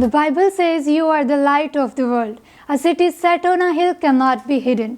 The Bible says you are the light of the world. A city set on a hill cannot be hidden.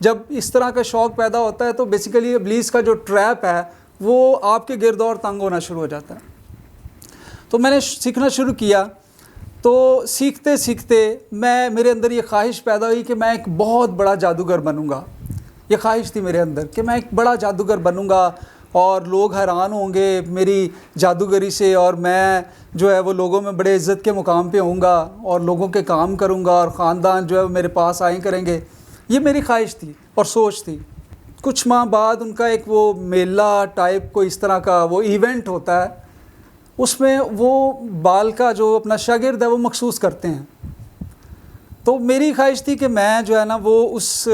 جب اس طرح کا شوق پیدا ہوتا ہے تو بیسیکلی ابلیس کا جو ٹریپ ہے وہ آپ کے گرد اور تنگ ہونا شروع ہو جاتا ہے۔ تو میں نے سیکھنا شروع کیا، تو سیکھتے سیکھتے میرے اندر یہ خواہش پیدا ہوئی کہ میں ایک بہت بڑا جادوگر بنوں گا۔ یہ خواہش تھی میرے اندر کہ میں ایک بڑا جادوگر بنوں گا اور لوگ حیران ہوں گے میری جادوگری سے، اور میں جو ہے وہ لوگوں میں بڑے عزت کے مقام پہ ہوں گا اور لوگوں کے کام کروں گا اور خاندان جو ہے وہ میرے پاس آئیں کریں گے۔ یہ میری خواہش تھی اور سوچ تھی۔ کچھ ماہ بعد ان کا ایک وہ میلہ ٹائپ کوئی اس طرح کا وہ ایونٹ ہوتا ہے، اس میں وہ بال کا جو اپنا شاگرد ہے وہ مخصوص کرتے ہیں۔ تو میری خواہش تھی کہ میں جو ہے نا وہ اس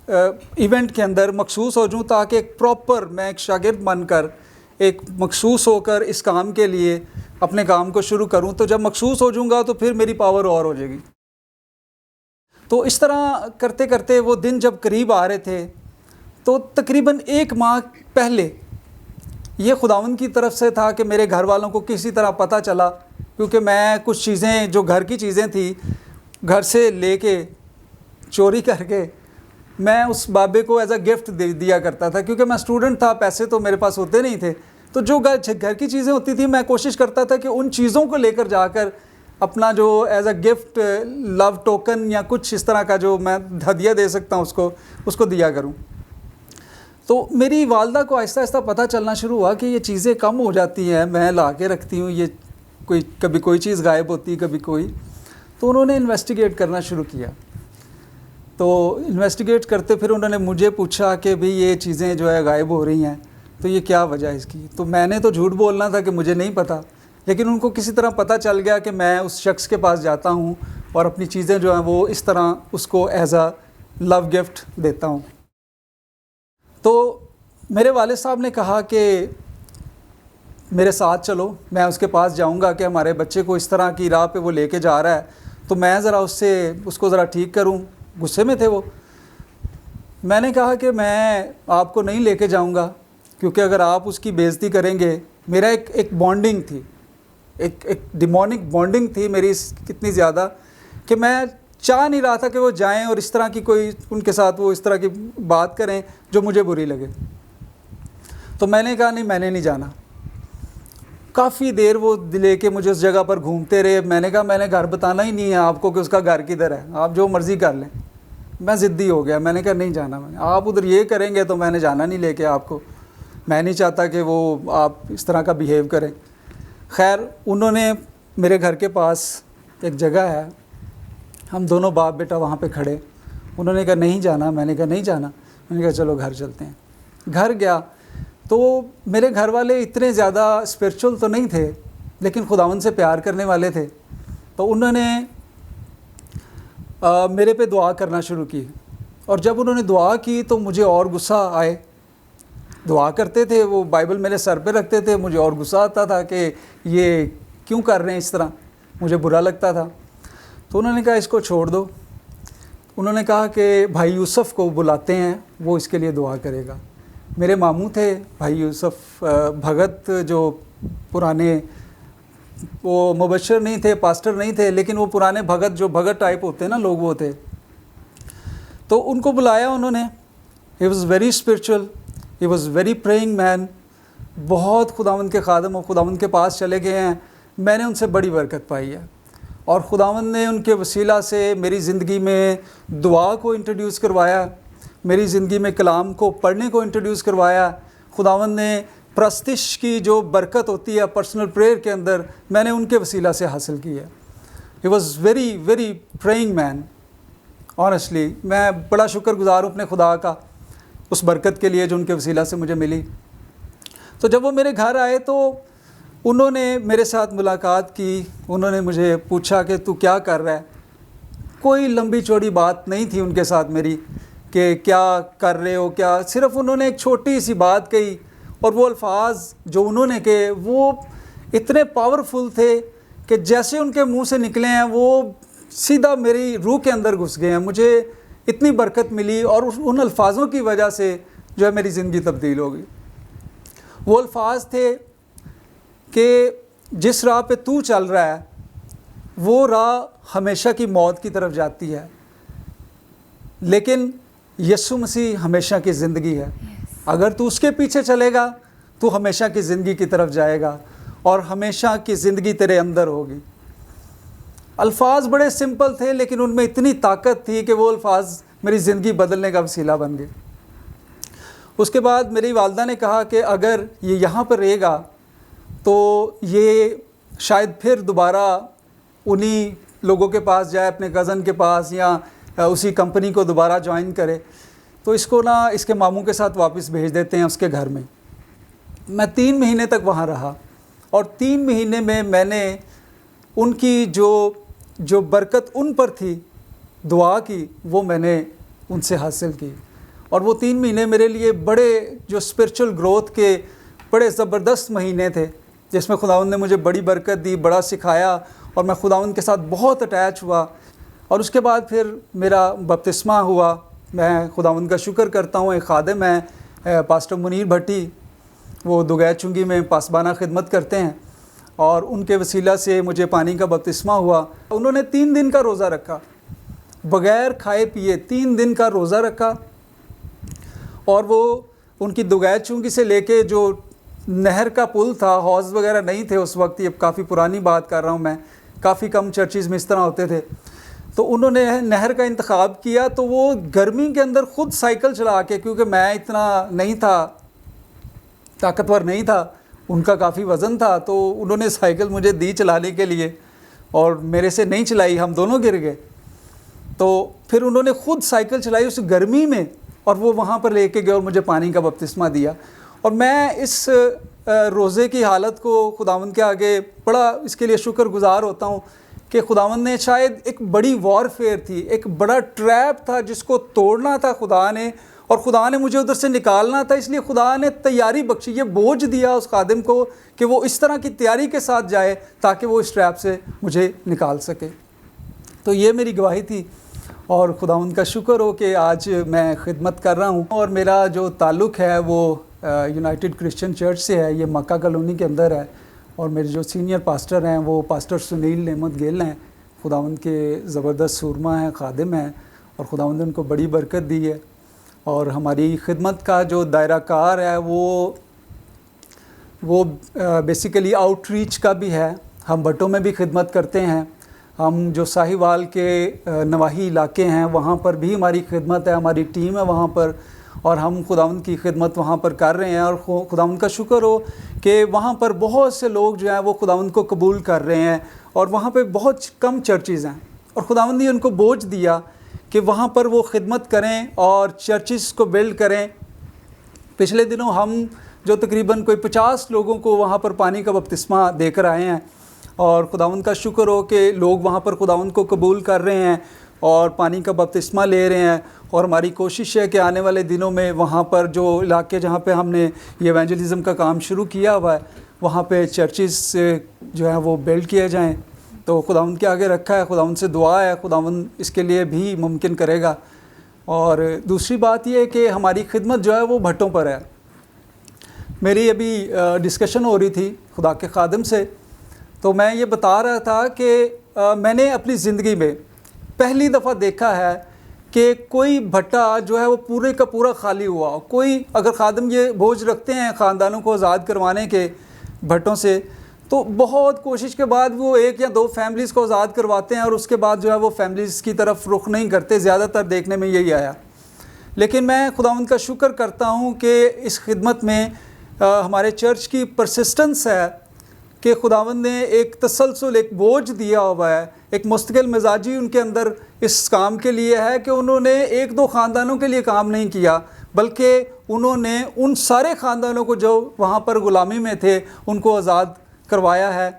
ایونٹ کے اندر مخصوص ہو جاؤں، تاکہ ایک پراپر میں ایک شاگرد بن کر ایک مخصوص ہو کر اس کام کے لیے اپنے کام کو شروع کروں۔ تو جب مخصوص ہو جاؤں گا تو پھر میری پاور اور ہو جائے گی۔ تو اس طرح کرتے کرتے وہ دن جب قریب آ رہے تھے تو تقریباً 1 ماہ پہلے یہ خداوند کی طرف سے تھا کہ میرے گھر والوں کو کسی طرح پتہ چلا، کیونکہ میں کچھ چیزیں جو گھر کی چیزیں تھیں گھر سے لے کے چوری کر کے میں اس بابے کو ایز اے گفٹ دیا کرتا تھا، کیونکہ میں اسٹوڈنٹ تھا، پیسے تو میرے پاس ہوتے نہیں تھے۔ تو جو گھر کی چیزیں ہوتی تھیں میں کوشش کرتا تھا کہ ان چیزوں کو لے کر جا کر اپنا جو ایز اے گفٹ لو ٹوکن یا کچھ اس طرح کا جو میں ہدیہ دے سکتا ہوں اس کو دیا کروں۔ تو میری والدہ کو آہستہ آہستہ پتہ چلنا شروع ہوا کہ یہ چیزیں کم ہو جاتی ہیں، میں لا کے رکھتی ہوں، یہ کبھی کوئی چیز غائب ہوتی، کبھی کوئی۔ تو انہوں نے انویسٹیگیٹ کرنا شروع کیا۔ تو انویسٹیگیٹ کرتے پھر انہوں نے مجھے پوچھا کہ بھئی یہ چیزیں جو ہے غائب ہو رہی ہیں، تو یہ کیا وجہ ہے اس کی؟ تو میں نے تو جھوٹ بولنا تھا کہ مجھے نہیں پتہ، لیکن ان کو کسی طرح پتہ چل گیا کہ میں اس شخص کے پاس جاتا ہوں اور اپنی چیزیں جو ہیں وہ اس طرح اس کو ایز اے لو گفٹ دیتا ہوں۔ تو میرے والد صاحب نے کہا کہ میرے ساتھ چلو، میں اس کے پاس جاؤں گا کہ ہمارے بچے کو اس طرح کی راہ پہ وہ لے کے جا رہا ہے، تو میں ذرا اس کو ذرا ٹھیک کروں۔ غصے میں تھے وہ۔ میں نے کہا کہ میں آپ کو نہیں لے کے جاؤں گا، کیونکہ اگر آپ اس کی بے عزتی کریں گے، میرا ایک بانڈنگ تھی، ایک ڈیمونک بانڈنگ تھی میری کتنی زیادہ کہ میں چاہ نہیں رہا تھا کہ وہ جائیں اور اس طرح کی کوئی ان کے ساتھ وہ اس طرح کی بات کریں جو مجھے بری لگے۔ تو میں نے کہا نہیں، میں نے نہیں جانا۔ کافی دیر وہ لے کے مجھے اس جگہ پر گھومتے رہے۔ میں نے کہا میں نے گھر بتانا ہی نہیں ہے آپ کو کہ اس کا گھر کدھر ہے، آپ جو مرضی کر لیں۔ میں ضدی ہو گیا، میں نے کہا نہیں جانا، آپ ادھر یہ کریں گے تو میں نے جانا نہیں لے کے آپ کو، میں نہیں چاہتا کہ وہ آپ اس طرح کا بیہیو کریں۔ خیر انہوں نے میرے گھر کے پاس ایک جگہ ہے، ہم دونوں باپ بیٹا وہاں پہ کھڑے، انہوں نے کہا نہیں جانا، میں نے کہا نہیں جانا، میں نے کہا چلو گھر چلتے ہیں۔ گھر گیا تو میرے گھر والے اتنے زیادہ اسپرچول تو نہیں تھے، لیکن خداوند سے پیار کرنے والے تھے۔ تو انہوں نے میرے پہ دعا کرنا شروع کی، اور جب انہوں نے دعا کی تو مجھے اور غصہ آئے۔ دعا کرتے تھے، وہ بائبل میرے سر پہ رکھتے تھے، مجھے اور غصہ آتا تھا کہ یہ کیوں کر رہے ہیں اس طرح، مجھے برا لگتا تھا۔ تو انہوں نے کہا اس کو چھوڑ دو۔ انہوں نے کہا کہ بھائی یوسف کو بلاتے ہیں، وہ اس کے لیے دعا کرے گا۔ میرے ماموں تھے بھائی یوسف بھگت، جو پرانے وہ مبشر نہیں تھے، پاسٹر نہیں تھے، لیکن وہ پرانے بھگت جو بھگت ٹائپ ہوتے ہیں نا لوگ، وہ تھے۔ تو ان کو بلایا انہوں نے۔ He was very spiritual, he was very praying man, بہت خداوند کے خادم اور خداوند کے پاس چلے گئے ہیں۔ میں نے ان سے بڑی برکت پائی ہے، اور خداوند نے ان کے وسیلہ سے میری زندگی میں دعا کو انٹروڈیوس کروایا، میری زندگی میں کلام کو پڑھنے کو انٹروڈیوس کروایا۔ خداوند نے پرستش کی جو برکت ہوتی ہے پرسنل پریئر کے اندر، میں نے ان کے وسیلہ سے حاصل کی ہے۔ He was very very praying man. Honestly میں بڑا شکر گزار ہوں اپنے خدا کا اس برکت کے لیے جو ان کے وسیلہ سے مجھے ملی۔ تو جب وہ میرے گھر آئے تو انہوں نے میرے ساتھ ملاقات کی، انہوں نے مجھے پوچھا کہ تو کیا کر رہا ہے۔ کوئی لمبی چوڑی بات نہیں تھی ان کے ساتھ میری کہ کیا کر رہے ہو، کیا، صرف انہوں نے ایک چھوٹی سی بات کہی، اور وہ الفاظ جو انہوں نے کہے وہ اتنے پاورفل تھے کہ جیسے ان کے منہ سے نکلے ہیں وہ سیدھا میری روح کے اندر گھس گئے ہیں۔ مجھے اتنی برکت ملی، اور ان الفاظوں کی وجہ سے جو ہے میری زندگی تبدیل ہو گئی۔ وہ الفاظ تھے کہ جس راہ پہ تو چل رہا ہے وہ راہ ہمیشہ کی موت کی طرف جاتی ہے، لیکن یسوع مسیح ہمیشہ کی زندگی ہے. اگر تو اس کے پیچھے چلے گا تو ہمیشہ کی زندگی کی طرف جائے گا اور ہمیشہ کی زندگی تیرے اندر ہوگی. الفاظ بڑے سمپل تھے لیکن ان میں اتنی طاقت تھی کہ وہ الفاظ میری زندگی بدلنے کا وسیلہ بن گئے. اس کے بعد میری والدہ نے کہا کہ اگر یہ یہاں پر رہے گا تو یہ شاید پھر دوبارہ انہی لوگوں کے پاس جائے، اپنے کزن کے پاس، یا اسی کمپنی کو دوبارہ جوائن کرے، تو اس کو نا اس کے ماموں کے ساتھ واپس بھیج دیتے ہیں اس کے گھر میں. میں 3 مہینے تک وہاں رہا اور 3 مہینے میں نے ان کی جو برکت ان پر تھی دعا کی، وہ میں نے ان سے حاصل کی. اور وہ 3 مہینے میرے لیے بڑے جو اسپرچل گروتھ کے بڑے زبردست مہینے تھے، جس میں خداوند نے مجھے بڑی برکت دی، بڑا سکھایا اور میں خداوند کے ساتھ بہت اٹیچ ہوا. اور اس کے بعد پھر میرا بپتسمہ ہوا. میں خداوند کا شکر کرتا ہوں. ایک خادم ہیں پاسٹر منیر بھٹی، وہ دوگے چنگی میں پاسبانہ خدمت کرتے ہیں، اور ان کے وسیلہ سے مجھے پانی کا بپتسمہ ہوا. انہوں نے 3 دن کا روزہ رکھا، بغیر کھائے پیے 3 دن کا روزہ رکھا. اور وہ ان کی دوگے چنگی سے لے کے جو نہر کا پل تھا، حوض وغیرہ نہیں تھے اس وقت، یہ کافی پرانی بات کر رہا ہوں میں، کافی کم چرچز میں اس طرح ہوتے تھے. تو انہوں نے نہر کا انتخاب کیا، تو وہ گرمی کے اندر خود سائیکل چلا کے، کیونکہ میں اتنا نہیں تھا، طاقتور نہیں تھا، ان کا کافی وزن تھا، تو انہوں نے سائیکل مجھے دی چلانے کے لیے اور میرے سے نہیں چلائی، ہم دونوں گر گئے. تو پھر انہوں نے خود سائیکل چلائی اس گرمی میں، اور وہ وہاں پر لے کے گئے اور مجھے پانی کا بپتسمہ دیا. اور میں اس روزے کی حالت کو خداوند کے آگے بڑا اس کے لیے شکر گزار ہوتا ہوں کہ خداوند نے شاید ایک بڑی وارفیئر تھی، ایک بڑا ٹریپ تھا جس کو توڑنا تھا خدا نے، اور خدا نے مجھے ادھر سے نکالنا تھا. اس لیے خدا نے تیاری بخشی، یہ بوجھ دیا اس خادم کو کہ وہ اس طرح کی تیاری کے ساتھ جائے تاکہ وہ اس ٹریپ سے مجھے نکال سکے. تو یہ میری گواہی تھی، اور خداوند کا شکر ہو کہ آج میں خدمت کر رہا ہوں. اور میرا جو تعلق ہے وہ یونائٹڈ کرسچن چرچ سے ہے، یہ مکہ کالونی کے اندر ہے. اور میرے جو سینئر پاسٹر ہیں وہ پاسٹر سنیل نعمت گیل ہیں. خداوند کے زبردست سورما ہیں، خادم ہیں، اور خداوند نے ان کو بڑی برکت دی ہے. اور ہماری خدمت کا جو دائرہ کار ہے وہ بیسیکلی آؤٹ ریچ کا بھی ہے. ہم بٹوں میں بھی خدمت کرتے ہیں. ہم جو ساہیوال کے نواحی علاقے ہیں وہاں پر بھی ہماری خدمت ہے، ہماری ٹیم ہے وہاں پر، اور ہم خداوند کی خدمت وہاں پر کر رہے ہیں. اور خداوند کا شکر ہو کہ وہاں پر بہت سے لوگ جو ہیں وہ خداوند کو قبول کر رہے ہیں، اور وہاں پہ بہت کم چرچز ہیں، اور خداوند نے ان کو بوجھ دیا کہ وہاں پر وہ خدمت کریں اور چرچز کو بلڈ کریں. پچھلے دنوں ہم جو تقریباً کوئی 50 لوگوں کو وہاں پر پانی کا بپتسمہ دے کر آئے ہیں، اور خداوند کا شکر ہو کہ لوگ وہاں پر خداوند کو قبول کر رہے ہیں اور پانی کا بپتسمہ لے رہے ہیں. اور ہماری کوشش ہے کہ آنے والے دنوں میں وہاں پر جو علاقے جہاں پہ ہم نے یہ ایونجلزم کا کام شروع کیا ہوا ہے وہاں پہ چرچز جو ہیں وہ بلڈ کیے جائیں. تو خداوند کے آگے رکھا ہے، خداوند سے دعا ہے، خداوند اس کے لیے بھی ممکن کرے گا. اور دوسری بات یہ ہے کہ ہماری خدمت جو ہے وہ بھٹوں پر ہے. میری ابھی ڈسکشن ہو رہی تھی خدا کے خادم سے، تو میں یہ بتا رہا تھا کہ میں نے اپنی زندگی میں پہلی دفعہ دیکھا ہے کہ کوئی بھٹا جو ہے وہ پورے کا پورا خالی ہوا. کوئی اگر خادم یہ بوجھ رکھتے ہیں خاندانوں کو آزاد کروانے کے بھٹوں سے، تو بہت کوشش کے بعد وہ 1 یا 2 فیملیز کو آزاد کرواتے ہیں، اور اس کے بعد جو ہے وہ فیملیز کی طرف رخ نہیں کرتے. زیادہ تر دیکھنے میں یہی آیا. لیکن میں خداوند کا شکر کرتا ہوں کہ اس خدمت میں ہمارے چرچ کی پرسسٹنس ہے کہ خداوند نے ایک تسلسل، ایک بوجھ دیا ہوا ہے، ایک مستقل مزاجی ان کے اندر اس کام کے لیے ہے کہ انہوں نے 1-2 خاندانوں کے لیے کام نہیں کیا، بلکہ انہوں نے ان سارے خاندانوں کو جو وہاں پر غلامی میں تھے ان کو آزاد کروایا ہے.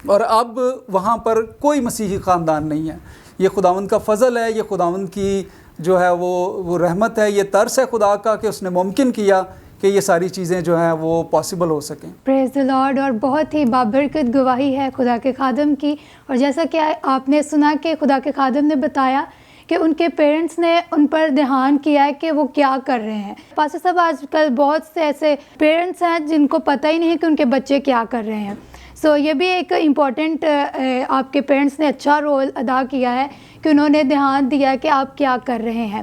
اور اب وہاں پر کوئی مسیحی خاندان نہیں ہے. یہ خداوند کا فضل ہے، یہ خداوند کی جو ہے وہ رحمت ہے، یہ ترس ہے خدا کا کہ اس نے ممکن کیا کہ یہ ساری چیزیں جو ہیں وہ پاسبل ہو سکیں. پریز دی لارڈ. اور بہت ہی بابرکت گواہی ہے خدا کے خادم کی. اور جیسا کہ آپ نے سنا کہ خدا کے خادم نے بتایا کہ ان کے پیرنٹس نے ان پر دھیان کیا ہے کہ وہ کیا کر رہے ہیں. پاسٹر صاحب آج کل بہت سے ایسے پیرنٹس ہیں جن کو پتہ ہی نہیں ہے کہ ان کے بچے کیا کر رہے ہیں. یہ بھی ایک امپورٹنٹ آپ کے پیرنٹس نے اچھا رول ادا کیا ہے کہ انہوں نے دھیان دیا کہ آپ کیا کر رہے ہیں.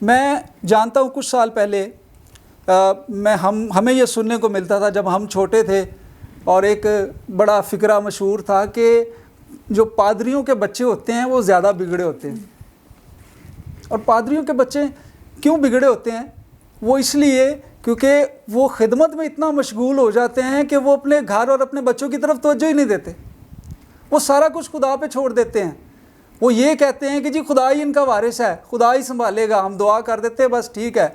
میں جانتا ہوں کچھ سال پہلے ہمیں یہ سننے کو ملتا تھا جب ہم چھوٹے تھے، اور ایک بڑا فقرہ مشہور تھا کہ جو پادریوں کے بچے ہوتے ہیں وہ زیادہ بگڑے ہوتے ہیں. اور پادریوں کے بچے کیوں بگڑے ہوتے ہیں؟ وہ اس لیے کیونکہ وہ خدمت میں اتنا مشغول ہو جاتے ہیں کہ وہ اپنے گھر اور اپنے بچوں کی طرف توجہ ہی نہیں دیتے. وہ سارا کچھ خدا پہ چھوڑ دیتے ہیں. وہ یہ کہتے ہیں کہ جی خدا ہی ان کا وارث ہے، خدا ہی سنبھالے گا، ہم دعا کر دیتے ہیں بس ٹھیک ہے.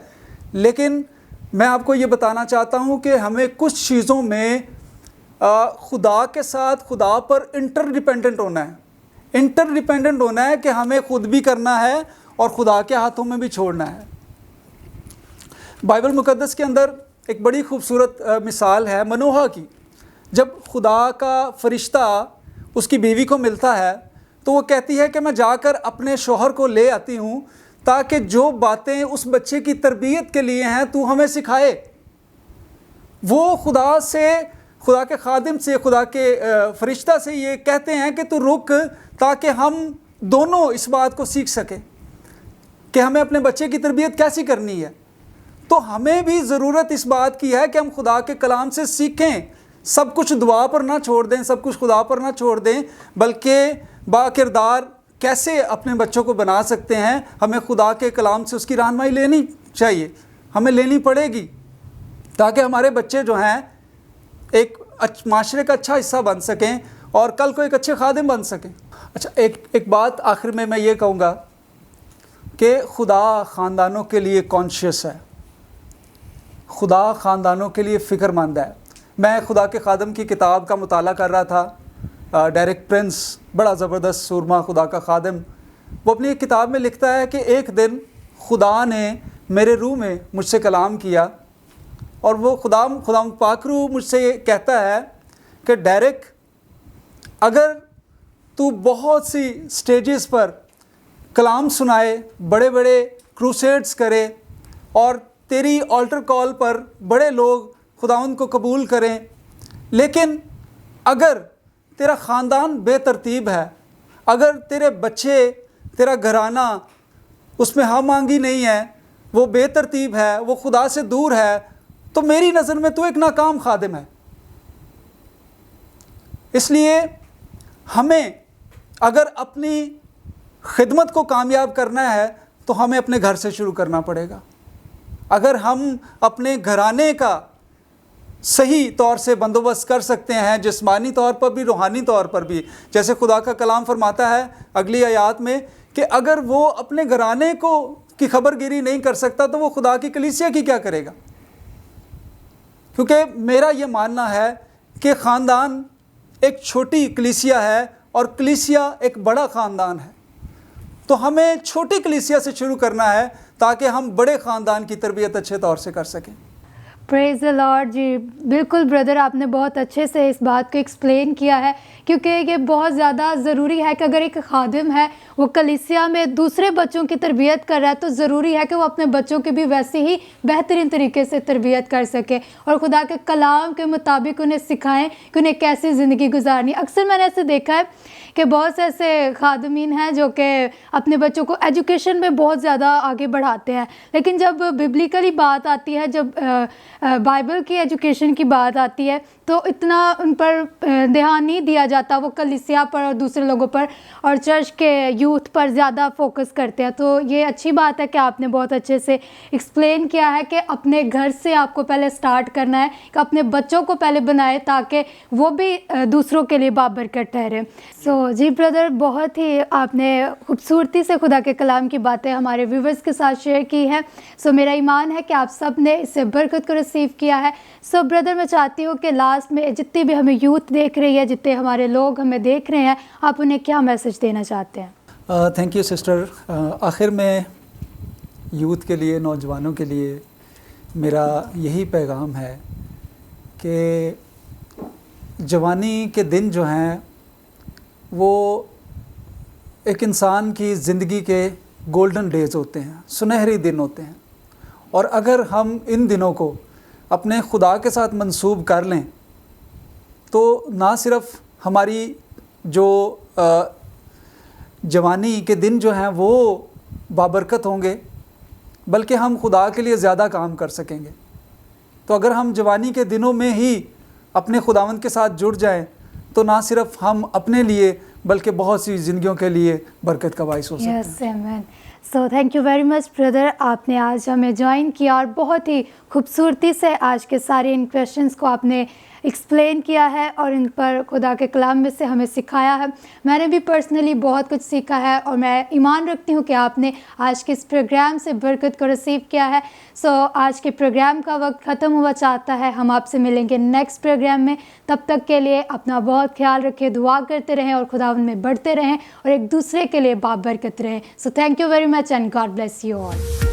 لیکن میں آپ کو یہ بتانا چاہتا ہوں کہ ہمیں کچھ چیزوں میں خدا کے ساتھ خدا پر انٹر ڈیپینڈنٹ ہونا ہے. انٹر ڈیپینڈنٹ ہونا ہے کہ ہمیں خود بھی کرنا ہے اور خدا کے ہاتھوں میں بھی چھوڑنا ہے. بائبل مقدس کے اندر ایک بڑی خوبصورت مثال ہے منوحہ کی. جب خدا کا فرشتہ اس کی بیوی کو ملتا ہے تو وہ کہتی ہے کہ میں جا کر اپنے شوہر کو لے آتی ہوں تاکہ جو باتیں اس بچے کی تربیت کے لیے ہیں تو ہمیں سکھائے. وہ خدا کے خادم سے، خدا کے فرشتہ سے یہ کہتے ہیں کہ تو رک تاکہ ہم دونوں اس بات کو سیکھ سکیں کہ ہمیں اپنے بچے کی تربیت کیسی کرنی ہے. تو ہمیں بھی ضرورت اس بات کی ہے کہ ہم خدا کے کلام سے سیکھیں. سب کچھ دعا پر نہ چھوڑ دیں، سب کچھ خدا پر نہ چھوڑ دیں، بلکہ با کردار کیسے اپنے بچوں کو بنا سکتے ہیں ہمیں خدا کے کلام سے اس کی رہنمائی لینی چاہیے، ہمیں لینی پڑے گی تاکہ ہمارے بچے جو ہیں ایک معاشرے کا اچھا حصہ بن سکیں اور کل کو ایک اچھے خادم بن سکیں. اچھا، ایک بات آخر میں یہ کہوں گا کہ خدا خاندانوں کے لیے کانشیس ہے، خدا خاندانوں کے لیے فکر مند ہے. میں خدا کے خادم کی کتاب کا مطالعہ کر رہا تھا. ڈیرک پرنس، بڑا زبردست سورما خدا کا خادم، وہ اپنی ایک کتاب میں لکھتا ہے کہ ایک دن خدا نے میرے روح میں مجھ سے کلام کیا، اور وہ خدا پاک روح مجھ سے یہ کہتا ہے کہ ڈیرک، اگر تو بہت سی سٹیجز پر کلام سنائے، بڑے بڑے کروسیڈز کرے، اور تیری آلٹر کال پر بڑے لوگ خداوند کو قبول کریں، لیکن اگر تیرا خاندان بے ترتیب ہے، اگر تیرے بچے، تیرا گھرانہ اس میں ہم آہنگی نہیں ہے، وہ بے ترتیب ہے، وہ خدا سے دور ہے، تو میری نظر میں تو ایک ناکام خادم ہے. اس لیے ہمیں اگر اپنی خدمت کو کامیاب کرنا ہے تو ہمیں اپنے گھر سے شروع کرنا پڑے گا. اگر ہم اپنے گھرانے کا صحیح طور سے بندوبست کر سکتے ہیں، جسمانی طور پر بھی، روحانی طور پر بھی، جیسے خدا کا کلام فرماتا ہے اگلی آیات میں کہ اگر وہ اپنے گھرانے کی خبر گیری نہیں کر سکتا تو وہ خدا کی کلیسیا کی کیا کرے گا؟ کیونکہ میرا یہ ماننا ہے کہ خاندان ایک چھوٹی کلیسیا ہے اور کلیسیا ایک بڑا خاندان ہے. تو ہمیں چھوٹی کلیسیا سے شروع کرنا ہے تاکہ ہم بڑے خاندان کی تربیت اچھے طور سے کر سکیں. پریز دی لارڈ. جی بالکل بردر، آپ نے بہت اچھے سے اس بات کو ایکسپلین کیا ہے، کیونکہ یہ بہت زیادہ ضروری ہے کہ اگر ایک خادم ہے وہ کلیسیا میں دوسرے بچوں کی تربیت کر رہا ہے تو ضروری ہے کہ وہ اپنے بچوں کی بھی ویسے ہی بہترین طریقے سے تربیت کر سکے اور خدا کے کلام کے مطابق انہیں سکھائیں کہ انہیں کیسی زندگی گزارنی. اکثر میں نے ایسے دیکھا ہے کہ بہت سے ایسے خادمین ہیں جو کہ اپنے بچوں کو ایجوکیشن میں بہت زیادہ آگے بڑھاتے ہیں، لیکن جب ببلیکلی بات آتی ہے، جب بائبل کی ایجوکیشن کی بات آتی ہے تو اتنا ان پر دھیان نہیں دیا جاتا. وہ کلیسیا پر اور دوسرے لوگوں پر اور چرچ کے یوتھ پر زیادہ فوکس کرتے ہیں. تو یہ اچھی بات ہے کہ آپ نے بہت اچھے سے ایکسپلین کیا ہے کہ اپنے گھر سے آپ کو پہلے سٹارٹ کرنا ہے، کہ اپنے بچوں کو پہلے بنائے تاکہ وہ بھی دوسروں کے لیے بابرکت ٹھہرے. جی بردر، بہت ہی آپ نے خوبصورتی سے خدا کے کلام کی باتیں ہمارے ویورز کے ساتھ شیئر کی ہیں. میرا ایمان ہے کہ آپ سب نے اس سے برکت کو ریسیو کیا ہے. بردر، میں چاہتی ہوں کہ لاسٹ میں جتنی بھی ہمیں یوتھ دیکھ رہی ہے، جتنے ہمارے لوگ ہمیں دیکھ رہے ہیں، آپ انہیں کیا میسج دینا چاہتے ہیں؟ Thank you sister. آخر میں یوتھ کے لیے، نوجوانوں کے لیے میرا یہی پیغام ہے کہ جوانی کے دن جو ہیں وہ ایک انسان کی زندگی کے گولڈن ڈیز ہوتے ہیں، سنہری دن ہوتے ہیں، اور اگر ہم ان دنوں کو اپنے خدا کے ساتھ منسوب کر لیں تو نہ صرف ہماری جو جوانی کے دن جو ہیں وہ بابرکت ہوں گے، بلکہ ہم خدا کے لیے زیادہ کام کر سکیں گے۔ تو اگر ہم جوانی کے دنوں میں ہی اپنے خداوند کے ساتھ جڑ جائیں تو نہ صرف ہم اپنے لیے بلکہ بہت سی زندگیوں کے لیے برکت کا باعث ہو سکتے ہیں۔ یس آمین۔ So thank you very much brother, آپ نے آج ہمیں جوائن کیا اور بہت ہی خوبصورتی سے آج کے سارے ان کویشچنس کو آپ نے ایکسپلین کیا ہے اور ان پر خدا کے کلام میں سے ہمیں سکھایا ہے۔ میں نے بھی پرسنلی بہت کچھ سیکھا ہے اور میں ایمان رکھتی ہوں کہ آپ نے آج کے اس پروگرام سے برکت کو ریسیو کیا ہے۔ سو آج کے پروگرام کا وقت ختم ہوا چاہتا ہے، ہم آپ سے ملیں گے نیکسٹ پروگرام میں۔ تب تک کے لیے اپنا بہت خیال رکھیں، دعا کرتے رہیں اور خداوند میں بڑھتے رہیں اور ایک دوسرے کے لیے بابرکت رہیں۔ So thank you very much and God bless you all.